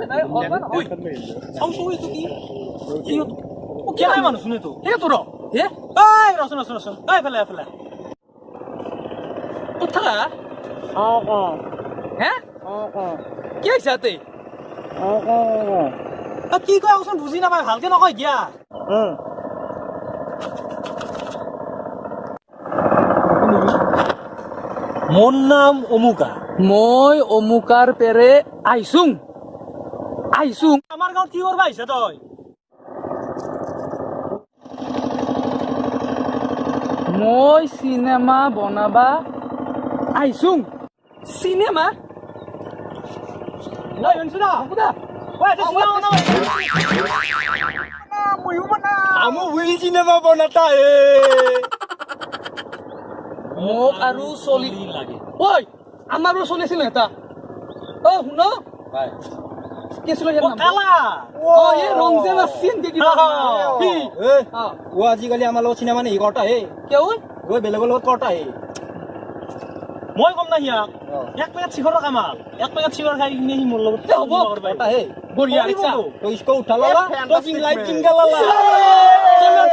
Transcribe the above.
নাই অলপমান ঐ চাও চাও এইটো কি কি ও কি নাই মানুহ শুনে তো হে তোৰ হে ঐ ৰচোন ৰচোন ৰচোন ঐ ফেলে ফেলে উঠা হে কি হৈছে তে কি কয় কচোন বুজি নাপায় ভালকে নকয় দিয়া মোৰ নাম অমুকা মই অমুকাৰ পেৰে আইছুং আমাৰ গাঁৱত কি কৰবা আহিছা তই মই চিনেমা বনাবা আইছুং চিনেমা ঐ শুনছো না ঐ এটা চিনেমা বনাও ময়ো বনা আমো উই চিনেমা বনাতা হে মোক আৰু চলি লাগে ঐ আমাৰো চলিছিল এটা শুন ভাই কি ছিল ইয়াৰ নাম কালা এই ৰংজেন আছিল কি ও আজিকালি আমাৰ লগত চিনেমা নেহি কৰতা হে কিয় ও বেলেগৰ লগত কৰতা হে মই কম না হিয়াক এক পেকেট চিখৰৰ কামাল এক পেকেট চিখৰ খাই কিনে সি মোৰ লগত হ'ব কৰতা হে বঢ়িয়া ৰিক্সা তো ইসকো উঠা ললা তো জিং লাইট জিং গালালা চলো